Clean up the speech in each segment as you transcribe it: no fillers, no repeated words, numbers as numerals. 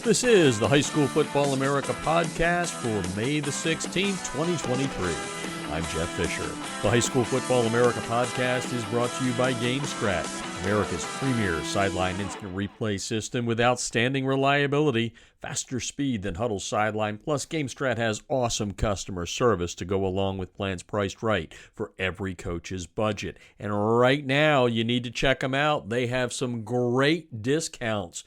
This is the High School Football America podcast for May the 16th, 2023. I'm Jeff Fisher. The High School Football America podcast is brought to you by GameStrat, America's premier sideline instant replay system with outstanding reliability, faster speed than Huddle's sideline, plus GameStrat has awesome customer service to go along with plans priced right for every coach's budget. And right now, you need to check them out. They have some great discounts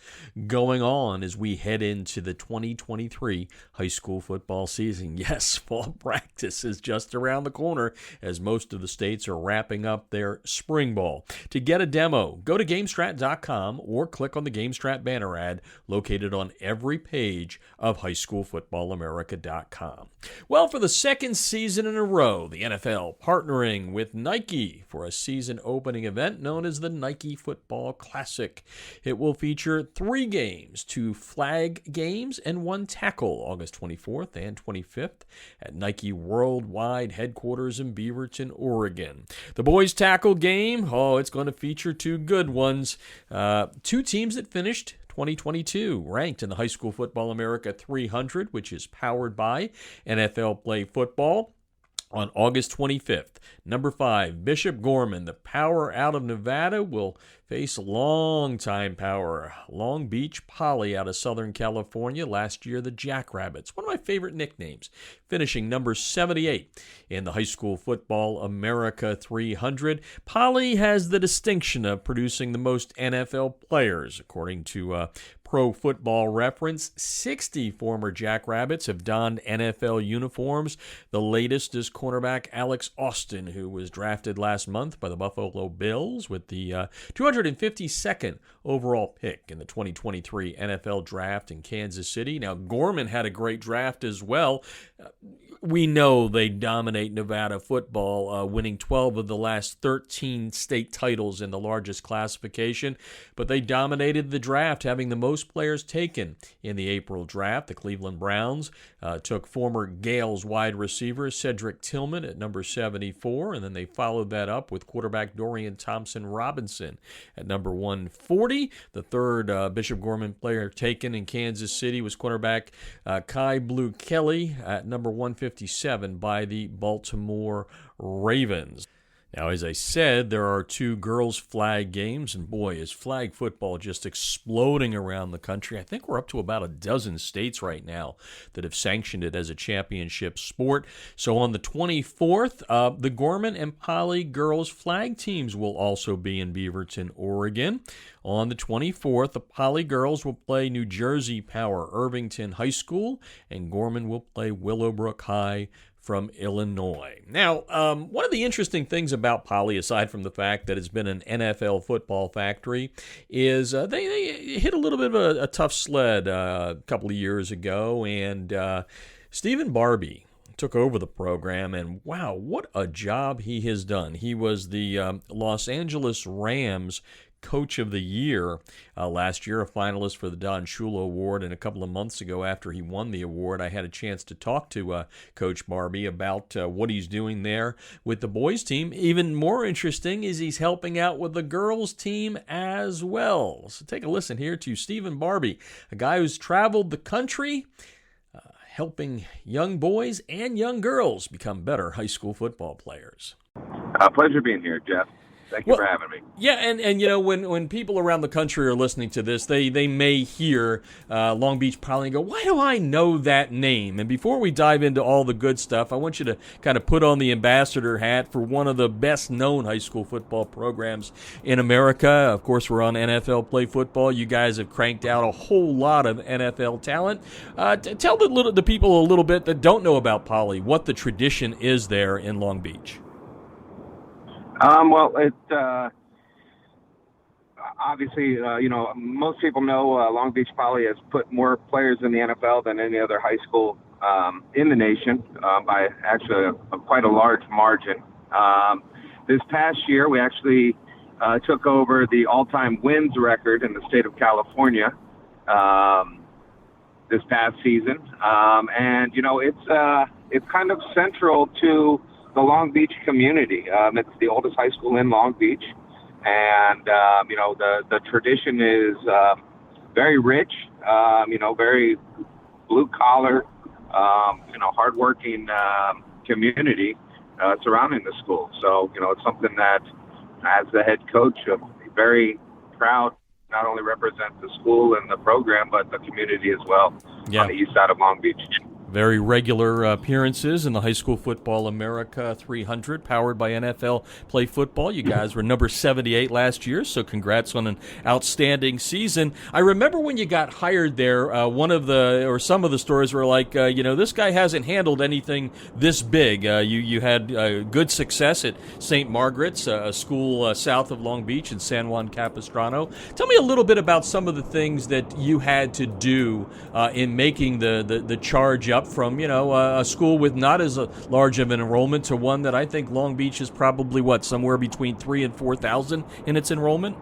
going on as we head into the 2023 high school football season. Yes, fall practice is just around the corner as most of the states are wrapping up their spring ball. To get a demo, go to GameStrat.com or click on the GameStrat banner ad located on every page of highschoolfootballamerica.com. Well, for the second season in a row, the NFL partnering with Nike for a season opening event known as the Nike Football Classic. It will feature 3 games, 2 flag games, and 1 tackle, August 24th and 25th at Nike Worldwide Headquarters in Beaverton, Oregon. The boys tackle game, it's going to feature 2 good ones. 2 teams that finished 2022 ranked in the High School Football America 300, which is powered by NFL Play Football. On August 25th, number 5, Bishop Gorman, the power out of Nevada, will face longtime power Long Beach Poly out of Southern California, last year the Jackrabbits, one of my favorite nicknames, finishing number 78 in the High School Football America 300. Poly has the distinction of producing the most NFL players, according to Pro Football Reference. 60 former Jackrabbits have donned NFL uniforms. The latest is cornerback Alex Austin, who was drafted last month by the Buffalo Bills with the 252nd overall pick in the 2023 NFL Draft in Kansas City. Now, Gorman had a great draft as well. We know they dominate Nevada football, winning 12 of the last 13 state titles in the largest classification, but they dominated the draft, having the most players taken in the April draft. The Cleveland Browns took former Gales wide receiver Cedric Tillman at number 74, and then they followed that up with quarterback Dorian Thompson-Robinson at number 140. The third Bishop Gorman player taken in Kansas City was quarterback Kai Blue Kelly at number 157 by the Baltimore Ravens. Now, as I said, there are 2 girls' flag games, and boy, is flag football just exploding around the country. I think we're up to about a dozen states right now that have sanctioned it as a championship sport. So on the 24th, the Gorman and Poly girls' flag teams will also be in Beaverton, Oregon. On the 24th, the Poly girls will play New Jersey Power Irvington High School, and Gorman will play Willowbrook High from Illinois. Now, one of the interesting things about Poly, aside from the fact that it's been an NFL football factory, is they hit a little bit of a tough sled a couple of years ago, and Stephen Barbee took over the program, and wow, what a job he has done. He was the Los Angeles Rams Coach of the Year last year, a finalist for the Don Shula Award, and a couple of months ago after he won the award, I had a chance to talk to Coach Barbee about what he's doing there with the boys team. Even more interesting is he's helping out with the girls team as well. So take a listen here to Stephen Barbee, a guy who's traveled the country helping young boys and young girls become better high school football players. Pleasure being here, Jeff. Thank you for having me. Yeah, and you know, when people around the country are listening to this, they may hear Long Beach Poly and go, why do I know that name? And before we dive into all the good stuff, I want you to kind of put on the ambassador hat for one of the best-known high school football programs in America. Of course, we're on NFL Play Football. You guys have cranked out a whole lot of NFL talent. Tell the people a little bit that don't know about Poly what the tradition is there in Long Beach. Well, it obviously, most people know Long Beach Poly has put more players in the NFL than any other high school in the nation by actually quite a large margin. This past year, we actually took over the all-time wins record in the state of California this past season, and it's kind of central to the Long Beach community. It's the oldest high school in Long Beach, and the tradition is very rich, very blue collar, hardworking community surrounding the school. So, it's something that, as the head coach, I'm very proud not only represent the school and the program, but the community as well on the east side of Long Beach. Very regular appearances in the High School Football America 300, powered by NFL Play Football. You guys were number 78 last year, so congrats on an outstanding season. I remember when you got hired there, some of the stories were like, this guy hasn't handled anything this big. You had good success at St. Margaret's, a school south of Long Beach in San Juan Capistrano. Tell me a little bit about some of the things that you had to do in making the charge up from, a school with not as large of an enrollment to one that I think Long Beach is probably, somewhere between 3,000 and 4,000 in its enrollment?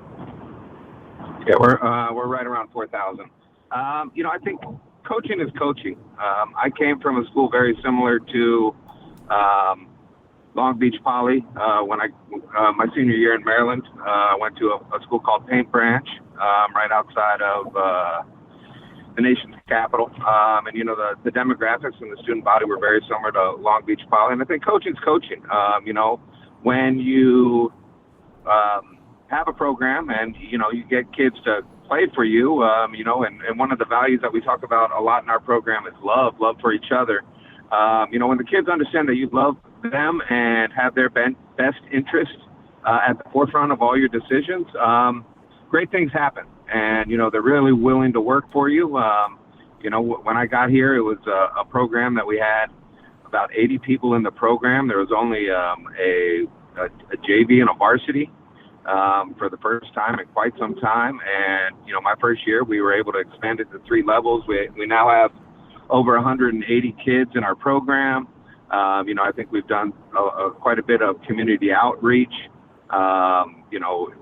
Yeah, we're right around 4,000. I think coaching is coaching. I came from a school very similar to Long Beach Poly. When my senior year in Maryland, I went to a school called Paint Branch, right outside of the nation's capital. The demographics and the student body were very similar to Long Beach Poly. And I think coaching's coaching. When you have a program and, you get kids to play for you, and one of the values that we talk about a lot in our program is love for each other. When the kids understand that you love them and have their best interest at the forefront of all your decisions, great things happen. And, they're really willing to work for you. When I got here, it was a program that we had about 80 people in the program. There was only a JV and a varsity for the first time in quite some time. And, my first year, we were able to expand it to 3 levels. We now have over 180 kids in our program. I think we've done quite a bit of community outreach,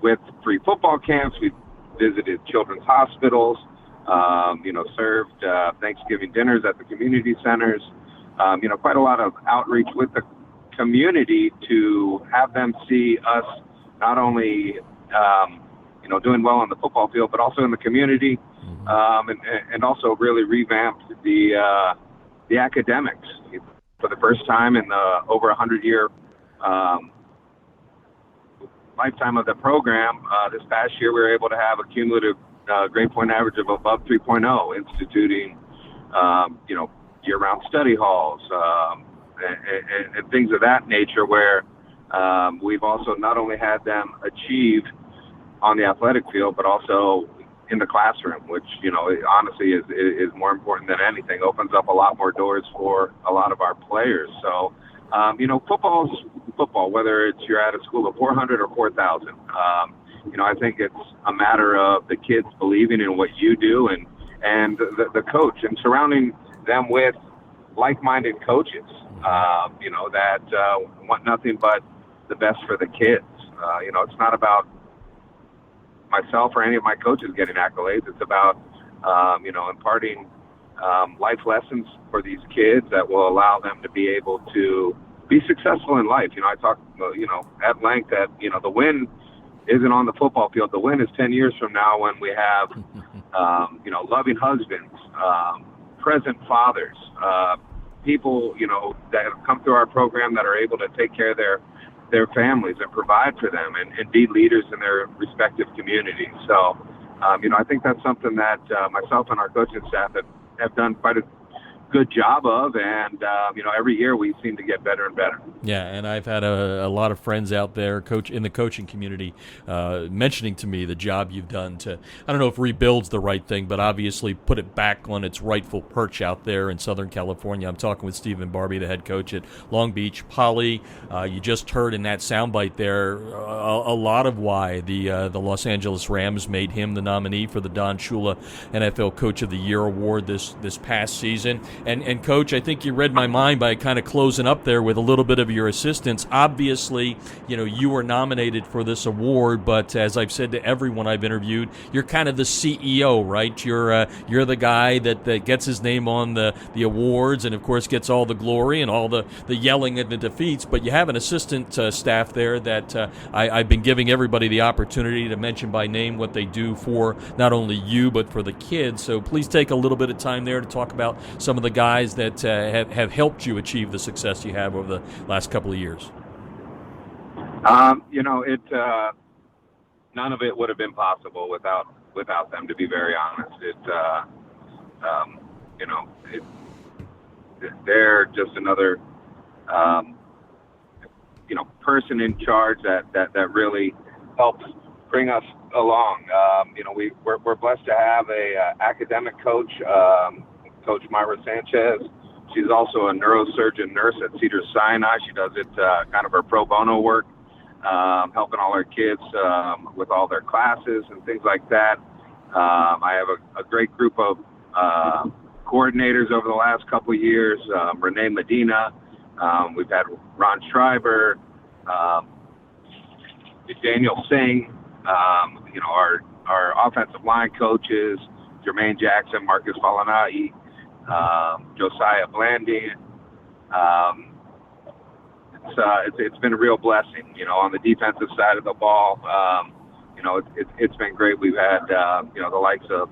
with free football camps. We've visited children's hospitals, served Thanksgiving dinners at the community centers, quite a lot of outreach with the community to have them see us not only, doing well on the football field, but also in the community, and also really revamped the academics. For the first time in the over 100-year lifetime of the program, this past year we were able to have a cumulative grade point average of above 3.0, instituting, year-round study halls and things of that nature, where we've also not only had them achieve on the athletic field, but also in the classroom, which, honestly is more important than anything. Opens up a lot more doors for a lot of our players. So, football's football, whether you're at a school of 400 or 4,000. I think it's a matter of the kids believing in what you do and the coach, and surrounding them with like-minded coaches, that want nothing but the best for the kids. It's not about myself or any of my coaches getting accolades. It's about, imparting life lessons for these kids that will allow them to be able to be successful in life. I talk, at length that, the win isn't on the football field. The win is 10 years from now when we have, loving husbands, present fathers, people, that have come through our program that are able to take care of their families and provide for them and be leaders in their respective communities. So, I think that's something that myself and our coaching staff have done quite a good job of, and every year we seem to get better and better. Yeah, and I've had a lot of friends out there in the coaching community mentioning to me the job you've done to, I don't know if rebuild's the right thing, but obviously put it back on its rightful perch out there in Southern California. I'm talking with Stephen Barbee, the head coach at Long Beach Poly. You just heard in that soundbite there a lot of why the Los Angeles Rams made him the nominee for the Don Shula NFL Coach of the Year award this past season. And Coach, I think you read my mind by kind of closing up there with a little bit of your assistance. Obviously, you were nominated for this award, but as I've said to everyone I've interviewed, you're kind of the CEO, right? You're the guy that gets his name on the awards and, of course, gets all the glory and all the yelling at the defeats. But you have an assistant staff there that I've been giving everybody the opportunity to mention by name what they do for not only you but for the kids. So please take a little bit of time there to talk about some of the guys that have helped you achieve the success you have over the last couple of years. None of it would have been possible without them, to be very honest. They're just another person in charge that really helps bring us along. We're blessed to have a academic coach, Coach Myra Sanchez. She's also a neurosurgeon nurse at Cedars-Sinai. She does it kind of her pro bono work, helping all our kids with all their classes and things like that. I have a great group of coordinators over the last couple of years. Renee Medina, we've had Ron Schreiber, Daniel Singh, our offensive line coaches, Jermaine Jackson, Marcus Falanai, Josiah Blanding. It's been a real blessing, on the defensive side of the ball. It's been great. We've had, the likes of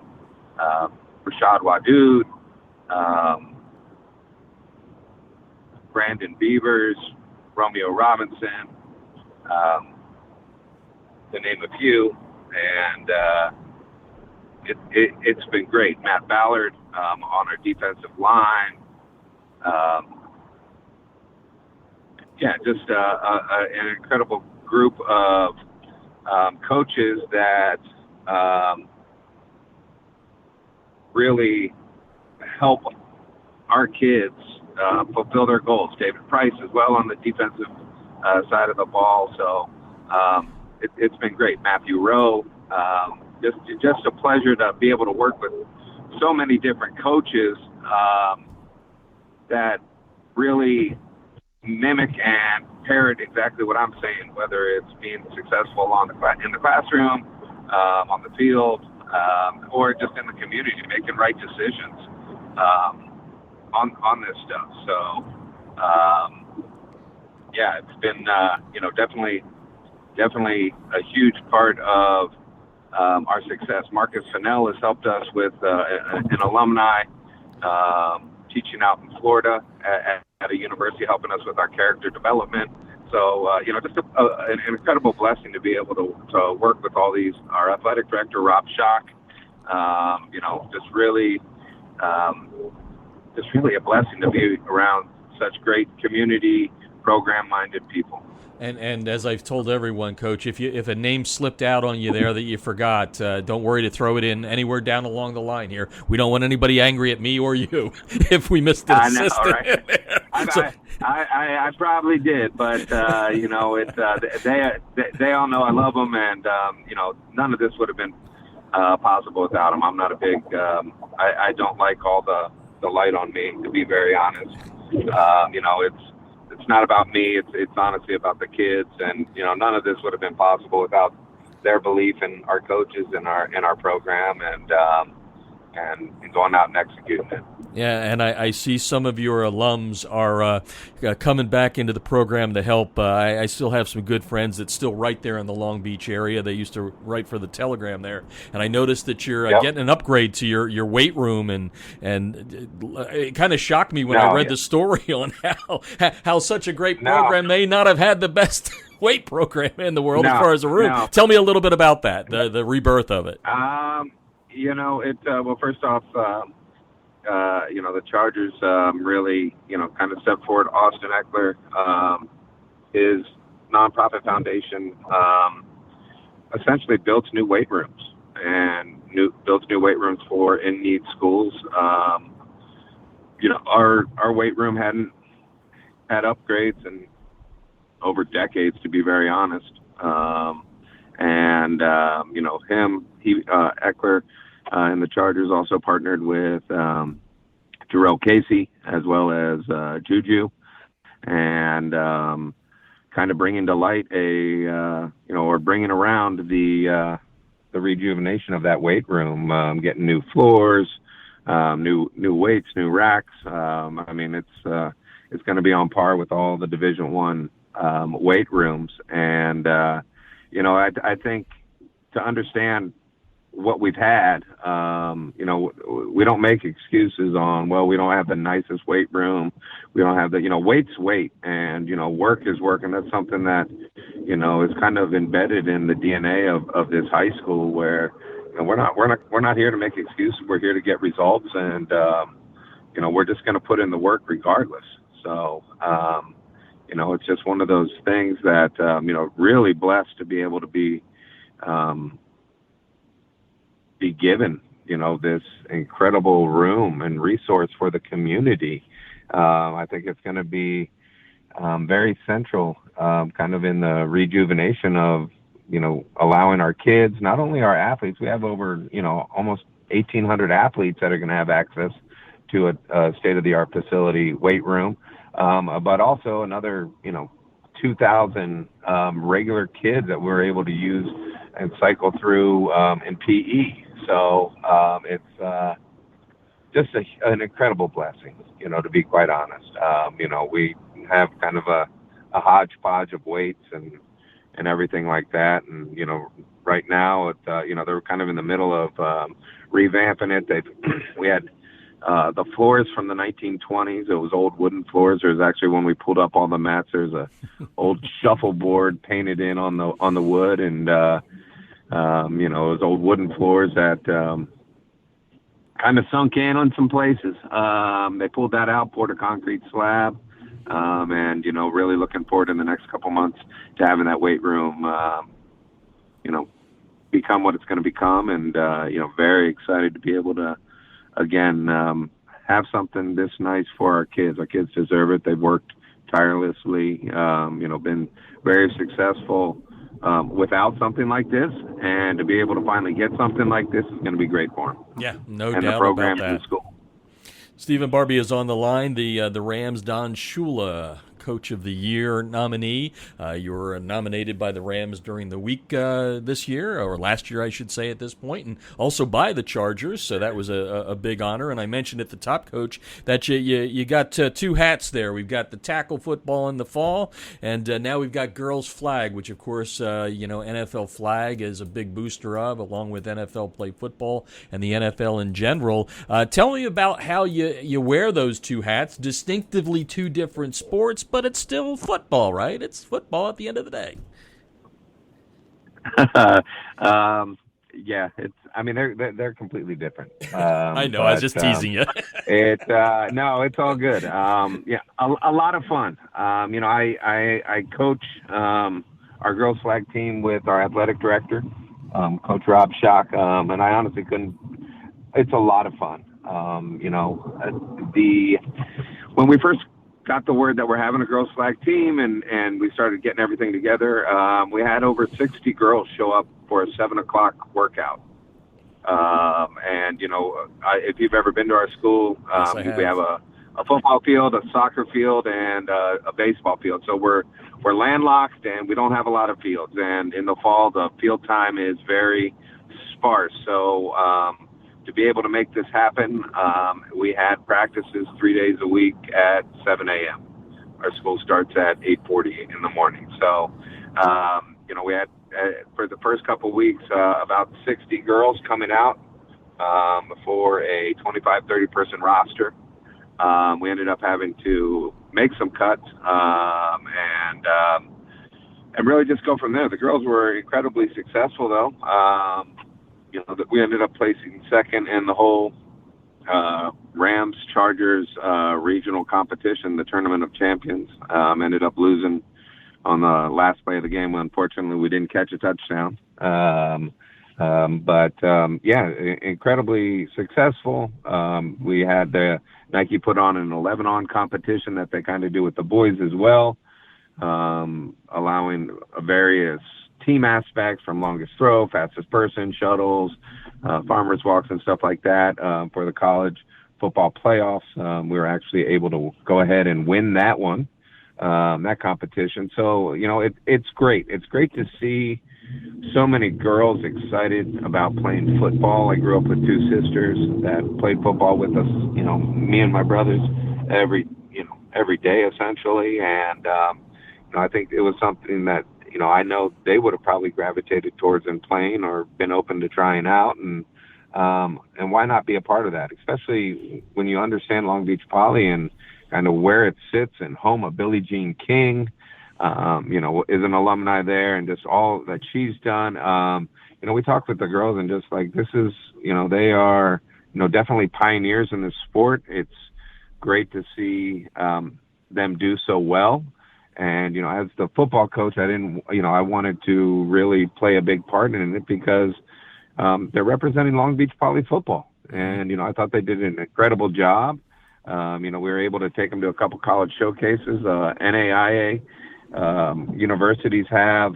Rashad Wadood, Brandon Beavers, Romeo Robinson, to name a few. And it's been great. Matt Ballard on our defensive line. Just an incredible group of coaches that really help our kids fulfill their goals. David Price as well on the defensive side of the ball. So it's been great. Matthew Rowe. Just a pleasure to be able to work with so many different coaches that really mimic and parrot exactly what I'm saying, whether it's being successful in the classroom, on the field, or just in the community, making right decisions on this stuff. So, it's been definitely a huge part of our success. Marcus Fennell has helped us with an alumni teaching out in Florida at a university, helping us with our character development. So, just an incredible blessing to be able to work with all these. Our athletic director, Rob Schock, just really a blessing to be around such great community, program-minded people. And as I've told everyone, Coach, if a name slipped out on you there that you forgot, don't worry to throw it in anywhere down along the line here. We don't want anybody angry at me or you if we missed an assistant. Right? I probably did, but they all know I love them, and none of this would have been possible without them. I'm not a big. I don't like all the light on me, to be very honest. It's not about me. It's honestly about the kids, and none of this would have been possible without their belief in our coaches and our program, and going out and executing it. Yeah, and I see some of your alums are coming back into the program to help. I still have some good friends that still write there in the Long Beach area. They used to write for the Telegram there, and I noticed that you're getting an upgrade to your weight room, and it kind of shocked me when I read the story on how such a great program may not have had the best weight program in the world as far as a room. Tell me a little bit about that, the rebirth of it. Well, first off, the Chargers really, kind of stepped forward. Austin Eckler, his nonprofit foundation, essentially built new weight rooms for in-need schools. Our weight room hadn't had upgrades in over decades, to be very honest. Eckler and the Chargers also partnered with Jarrell Casey as well as Juju, and kind of bringing to light or bringing around the rejuvenation of that weight room, getting new floors, new weights, new racks. It's going to be on par with all the Division I weight rooms, and I think to understand what we've had, we don't make excuses on, well, we don't have the nicest weight room. We don't have weight's weight, and, work is work. And that's something that, is kind of embedded in the DNA of this high school, where, we're not here to make excuses. We're here to get results. And, we're just going to put in the work regardless. So, it's just one of those things that, really blessed to be able to be given, this incredible room and resource for the community. I think it's going to be very central, kind of in the rejuvenation of, allowing our kids, not only our athletes. We have over, almost 1,800 athletes that are going to have access to a state-of-the-art facility, weight room, but also another, 2,000 regular kids that we're able to use and cycle through in PE. So it's just an incredible blessing, to be quite honest. We have kind of a hodgepodge of weights and everything like that. And, right now, they're kind of in the middle of revamping it. We had the floors from the 1920s. It was old wooden floors. There's actually, when we pulled up all the mats, there's a old shuffleboard painted in on the wood, and it was old wooden floors that kind of sunk in on some places. They pulled that out, poured a concrete slab, and really looking forward in the next couple months to having that weight room, become what it's going to become, and very excited to be able to again have something this nice for our kids. Our kids deserve it. They've worked tirelessly, been very successful without something like this, and to be able to finally get something like this is going to be great for them. Yeah, no and doubt the programs about that. in school. Stephen Barbee is on the line, the Rams' Don Shula Coach of the Year nominee. You were nominated by the Rams during the week this year, or last year, I should say, at this point, and also by the Chargers, so that was a big honor. And I mentioned at the top, Coach, that you got two hats there. We've got the tackle football in the fall, and now we've got girls flag, which, of course, NFL flag is a big booster of, along with NFL play football and the NFL in general. Tell me about how you wear those two hats, distinctively two different sports, but it's still football, right? It's football at the end of the day. Yeah, they're completely different. I know, I was just teasing you. No, it's all good. A lot of fun. I coach our girls flag team with our athletic director, Coach Rob Schock, and I honestly couldn't. It's a lot of fun. When we first got the word that we're having a girls flag team, and we started getting everything together, we had over 60 girls show up for a 7:00 workout. If you've ever been to our school, Yes, we have a football field, a soccer field, and a baseball field. So we're landlocked, and we don't have a lot of fields. And in the fall, the field time is very sparse. So to be able to make this happen, we had practices 3 days a week at 7 a.m. Our school starts at 8:40 in the morning. So, we had, for the first couple of weeks, about 60 girls coming out for a 25, 30-person roster. We ended up having to make some cuts and really just go from there. The girls were incredibly successful, though. We ended up placing second in the whole Rams Chargers regional competition, the Tournament of Champions. Ended up losing on the last play of the game. Unfortunately, we didn't catch a touchdown. Incredibly successful. We had Nike put on an 11-on competition that they kind of do with the boys as well, allowing various team aspects from longest throw, fastest person, shuttles, farmers walks, and stuff like that for the college football playoffs. We were actually able to go ahead and win that one, that competition. So, it's great. It's great to see so many girls excited about playing football. I grew up with two sisters that played football with us, me and my brothers every day essentially. And, I think it was something that, I know they would have probably gravitated towards in playing or been open to trying out. And why not be a part of that, especially when you understand Long Beach Poly and kind of where it sits and home of Billie Jean King, is an alumni there, and just all that she's done. We talked with the girls and just like, this is, they are, definitely pioneers in this sport. It's great to see them do so well. And, as the football coach, I wanted to really play a big part in it because they're representing Long Beach Poly football. And, I thought they did an incredible job. We were able to take them to a couple college showcases. NAIA universities have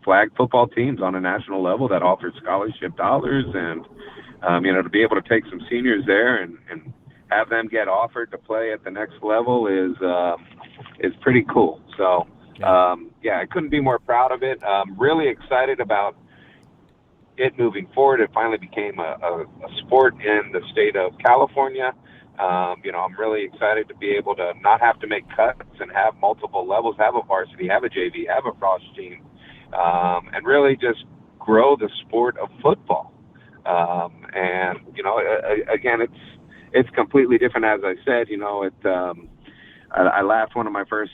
flag football teams on a national level that offer scholarship dollars. And, to be able to take some seniors there and have them get offered to play at the next level is pretty cool. So, I couldn't be more proud of it. Really excited about it moving forward. It finally became a sport in the state of California. I'm really excited to be able to not have to make cuts and have multiple levels, have a varsity, have a JV, have a cross team, and really just grow the sport of football. Again, it's completely different. As I said, I laughed one of my first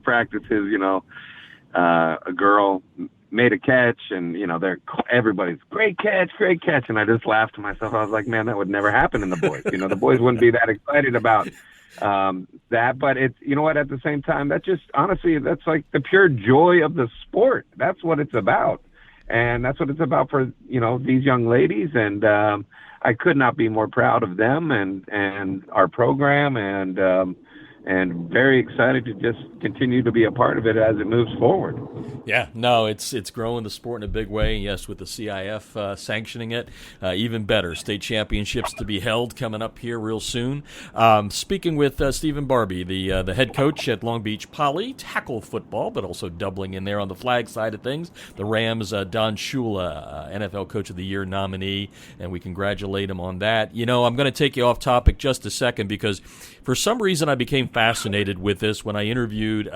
practices, a girl made a catch and, everybody's great catch. And I just laughed to myself. I was like, man, that would never happen in the boys. The boys wouldn't be that excited about that. But it's, at the same time, that just, honestly, that's like the pure joy of the sport. That's what it's about. And that's what it's about for, these young ladies. And I could not be more proud of them and our program and very excited to just continue to be a part of it as it moves forward. Yeah, no, it's growing the sport in a big way. Yes, with the CIF sanctioning it, even better. State championships to be held coming up here real soon. Speaking with Stephen Barbee, the head coach at Long Beach Poly, tackle football, but also doubling in there on the flag side of things. The Rams, Don Shula, NFL Coach of the Year nominee, and we congratulate him on that. I'm going to take you off topic just a second because for some reason I became fascinated with this when I interviewed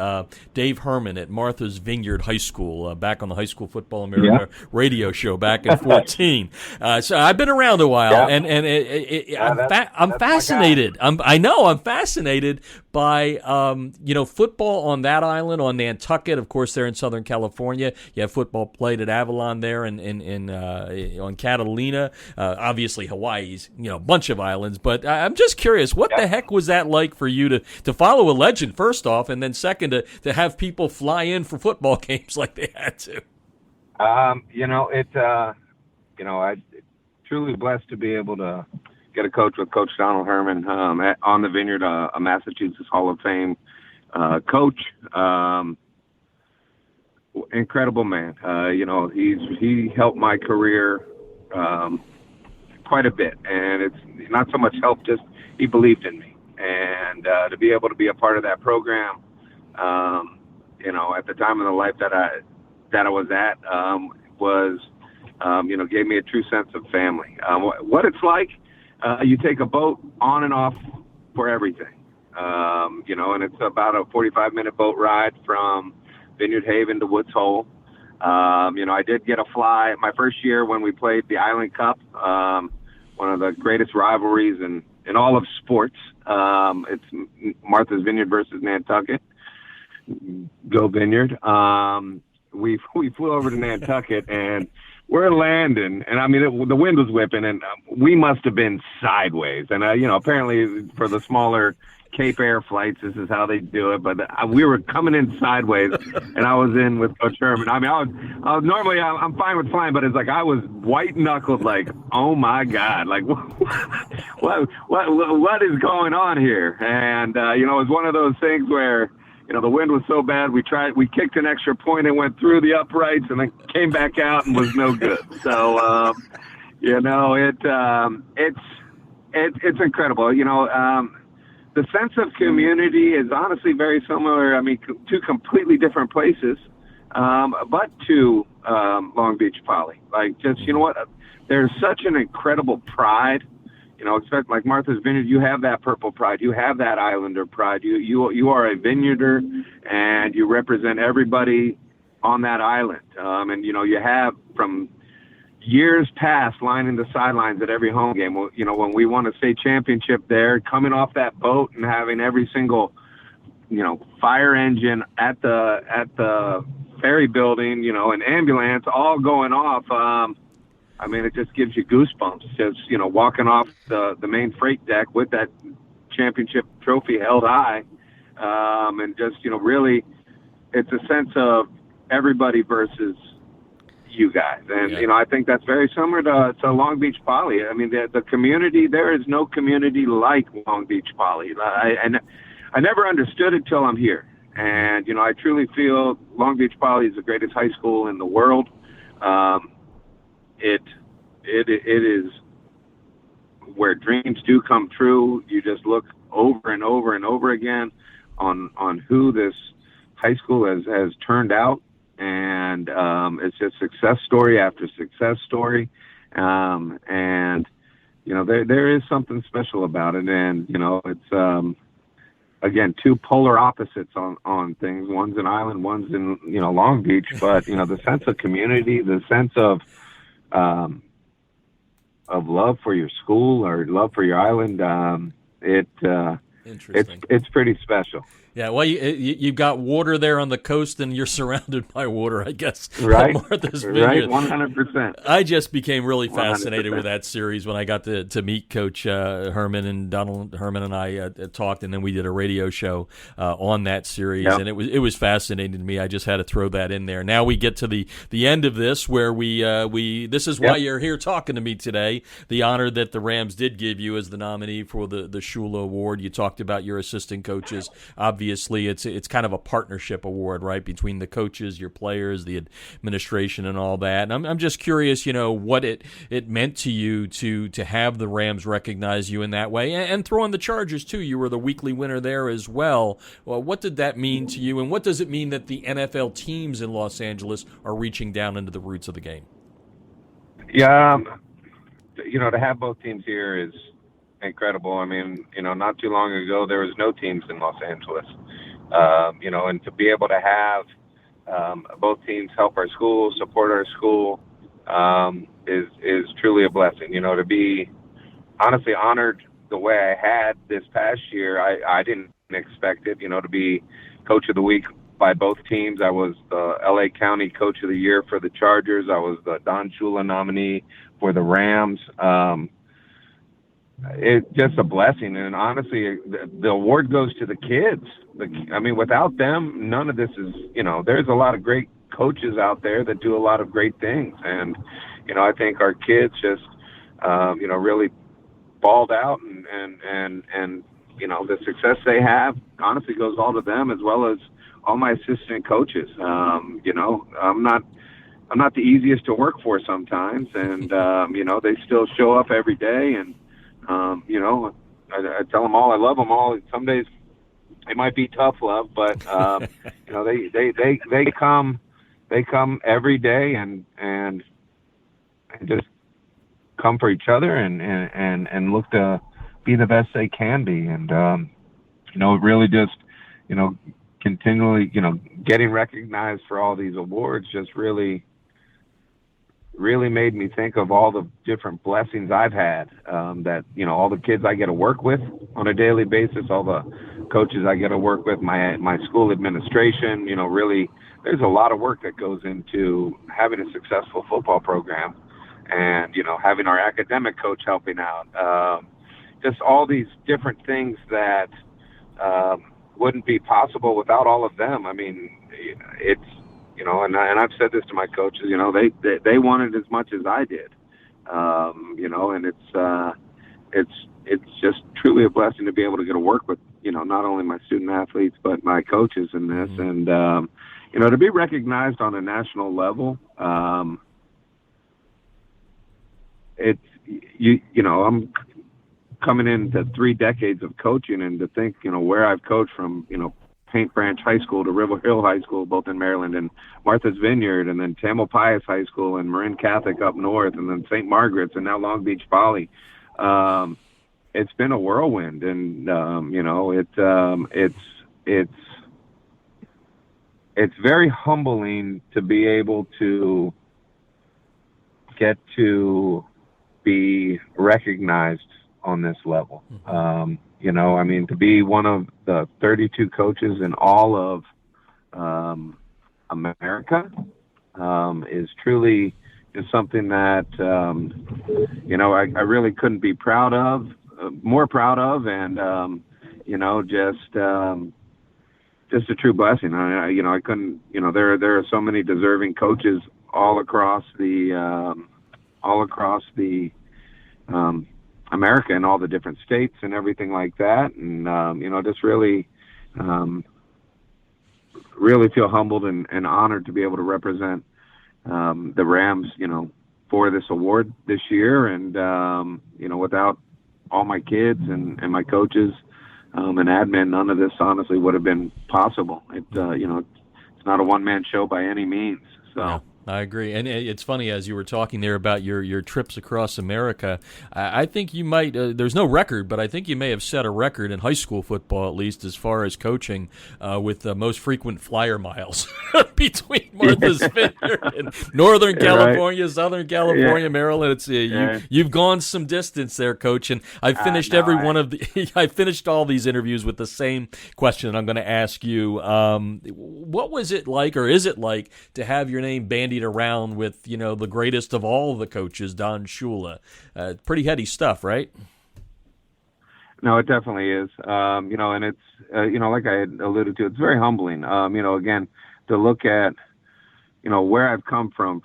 Dave Herman at Martha's Vineyard High School back on the High School Football America radio show back in 2014. So I've been around a while, and I'm fascinated. I'm fascinated by football on that island, on Nantucket. Of course, they're in Southern California. You have football played at Avalon there on Catalina. Obviously, Hawaii's a bunch of islands. But I'm just curious, what the heck was that like for you to follow a legend first off, and then second to have people fly in for football games like they had to? I'm truly blessed to be able to get a coach with Coach Donald Herman on the Vineyard, a Massachusetts Hall of Fame coach. Incredible man. He helped my career quite a bit, and it's not so much help, just he believed in me. And to be able to be a part of that program, at the time of the life that I was at, gave me a true sense of family. What it's like, you take a boat on and off for everything, and it's about a 45-minute boat ride from Vineyard Haven to Woods Hole. I did get a fly my first year when we played the Island Cup, one of the greatest rivalries in all of sports. It's Martha's Vineyard versus Nantucket. Go Vineyard. We flew over to Nantucket and we're landing, and the wind was whipping, and we must have been sideways. And apparently for the smaller Cape Air flights, this is how they do it. But we were coming in sideways, and I was in with Coach Herman. I was normally I'm fine with flying, but it's like I was white knuckled, like, oh my God, like what is going on here? And it was one of those things where the wind was so bad, we kicked an extra point and went through the uprights and then came back out and was no good. So, It's incredible. The sense of community is honestly very similar. I mean, two completely different places, but to Long Beach Poly. Like, just what? There's such an incredible pride. Expect like Martha's Vineyard. You have that purple pride. You have that Islander pride. You are a vineyarder, and you represent everybody on that island. And you have from years past lining the sidelines at every home game. When we won a state championship there, coming off that boat and having every single, fire engine at the ferry building, an ambulance all going off. It just gives you goosebumps. Just, walking off the main freight deck with that championship trophy held high. And just, really, it's a sense of everybody versus you guys. And, I think that's very similar to Long Beach Poly. I mean, the community, there is no community like Long Beach Poly. I never understood it till I'm here. And, I truly feel Long Beach Poly is the greatest high school in the world. It is where dreams do come true. You just look over and over and over again on who this high school has turned out. And it's just success story after success story. And, there is something special about it. And, it's, again, two polar opposites on things. One's an island, one's in, Long Beach. But, the sense of community, the sense of love for your school or love for your island, it's pretty special. Yeah, well, you've got water there on the coast, and you're surrounded by water, I guess. Right, Martha's Vineyard. Right, 100%. I just became really fascinated with that series when I got to meet Coach Herman, and Donald Herman and I talked, and then we did a radio show on that series, and it was fascinating to me. I just had to throw that in there. Now we get to the end of this, where we this is why you're here talking to me today. The honor that the Rams did give you as the nominee for the Shula Award. You talked about your assistant coaches. Obviously, it's kind of a partnership award, right, between the coaches, your players, the administration, and all that. And I'm just curious, what it meant to you to have the Rams recognize you in that way, and throw in the Chargers too. You were the weekly winner there as well. Well, what did that mean to you, and what does it mean that the NFL teams in Los Angeles are reaching down into the roots of the game? Yeah, to have both teams here is incredible. I mean, not too long ago, there was no teams in Los Angeles. And to be able to have both teams help our school, support our school, is truly a blessing. To be honestly honored the way I had this past year, I didn't expect it, to be Coach of the Week by both teams. I was the LA County Coach of the Year for the Chargers. I was the Don Shula nominee for the Rams. It's just a blessing, and honestly, the award goes to the kids. Without them, none of this is. There's a lot of great coaches out there that do a lot of great things, and I think our kids just, really balled out, and the success they have honestly goes all to them as well as all my assistant coaches. I'm not the easiest to work for sometimes, and they still show up every day and. I tell them all I love them all. Some days it might be tough love, but they come every day and just come for each other and look to be the best they can be. And it really just continually getting recognized for all these awards just really made me think of all the different blessings I've had, that, all the kids I get to work with on a daily basis, all the coaches I get to work with, my school administration, really, there's a lot of work that goes into having a successful football program and, having our academic coach helping out, just all these different things that wouldn't be possible without all of them. I mean, it's, and I've said this to my coaches, they wanted as much as I did, and it's just truly a blessing to be able to get to work with, not only my student athletes, but my coaches in this. Mm-hmm. And, to be recognized on a national level, it's I'm coming into 3 decades of coaching, and to think, where I've coached from, Paint Branch High School to River Hill High School, both in Maryland, and Martha's Vineyard, and then Tamalpais High School, and Marin Catholic up north, and then St. Margaret's, and now Long Beach Poly. It's been a whirlwind, and it's very humbling to be able to get to be recognized on this level. To be one of the 32 coaches in all of America is truly just something that I really couldn't be more proud of, and just a true blessing. I couldn't. There are so many deserving coaches all across the America, and all the different states and everything like that, and just really feel humbled and honored to be able to represent the Rams, for this award this year, and without all my kids and my coaches and admin, none of this honestly would have been possible. It's not a one-man show by any means. So. Yeah. I agree. And it's funny, as you were talking there about your trips across America, I think you might, there's no record, but I think you may have set a record in high school football, at least as far as coaching, with the most frequent flyer miles between Martha's Vineyard and Northern California, right. Southern California, Maryland. It's you've gone some distance there, Coach. And I finished I finished all these interviews with the same question I'm going to ask you. What was it like, or is it like, to have your name bandied around with, the greatest of all the coaches, Don Shula? Pretty heady stuff, right? No, it definitely is. And it's, like I had alluded to, it's very humbling, again, to look at, where I've come from,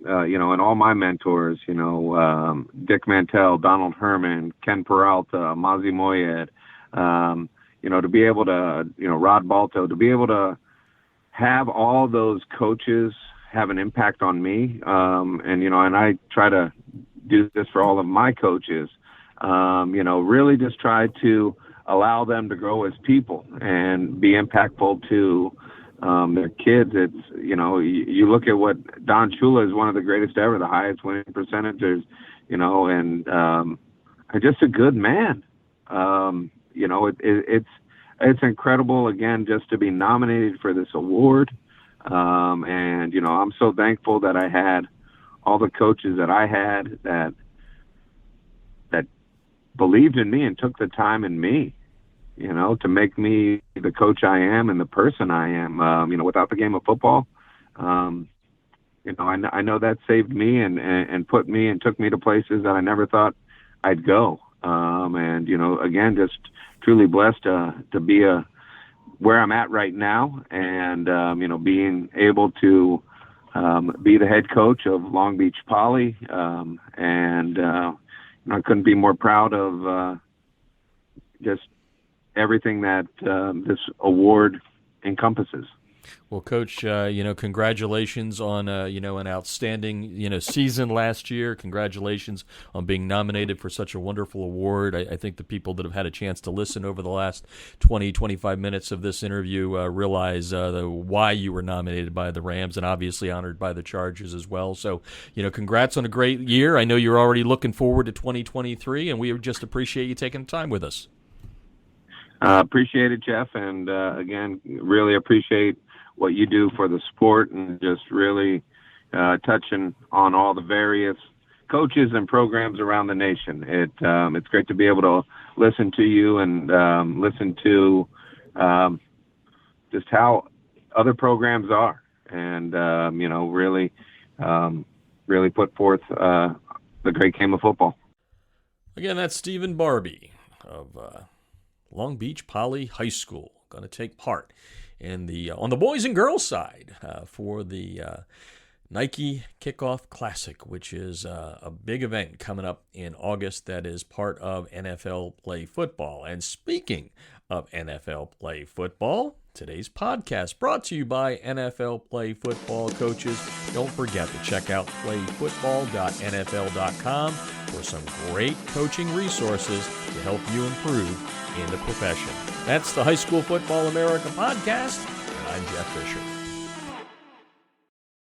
and all my mentors, Dick Mantell, Donald Herman, Ken Peralta, Mazi Moyed, to be able to, Rod Balto, to be able to have all those coaches have an impact on me. And I try to do this for all of my coaches, really just try to allow them to grow as people and be impactful to their kids. It's, you look at what Don Shula is, one of the greatest ever, the highest winning percentages, and just a good man. It's incredible, again, just to be nominated for this award. And I'm so thankful that I had all the coaches that I had that believed in me and took the time in me, to make me the coach I am and the person I am. Without the game of football, I know that saved me and put me and took me to places that I never thought I'd go. And again, just truly blessed to be where I'm at right now, and being able to be the head coach of Long Beach Poly, and I couldn't be more proud of just everything that this award encompasses. Well, Coach, congratulations on an outstanding season last year. Congratulations on being nominated for such a wonderful award. I think the people that have had a chance to listen over the last 20, 25 minutes of this interview realize why you were nominated by the Rams, and obviously honored by the Chargers as well. So, congrats on a great year. I know you're already looking forward to 2023, and we just appreciate you taking the time with us. Appreciate it, Jeff, and again, really appreciate what you do for the sport, and just really touching on all the various coaches and programs around the nation. It's great to be able to listen to you and listen to just how other programs are, and really put forth the great game of football. Again, that's Stephen Barbee of Long Beach Poly High School, going to take part in on the boys and girls side for the Nike Kickoff Classic, which is a big event coming up in August that is part of NFL Play Football. And speaking of NFL Play Football, Today's podcast brought to you by NFL Play Football coaches. Don't forget to check out playfootball.nfl.com for some great coaching resources to help you improve in the profession. That's the High School Football America podcast, and I'm Jeff Fisher.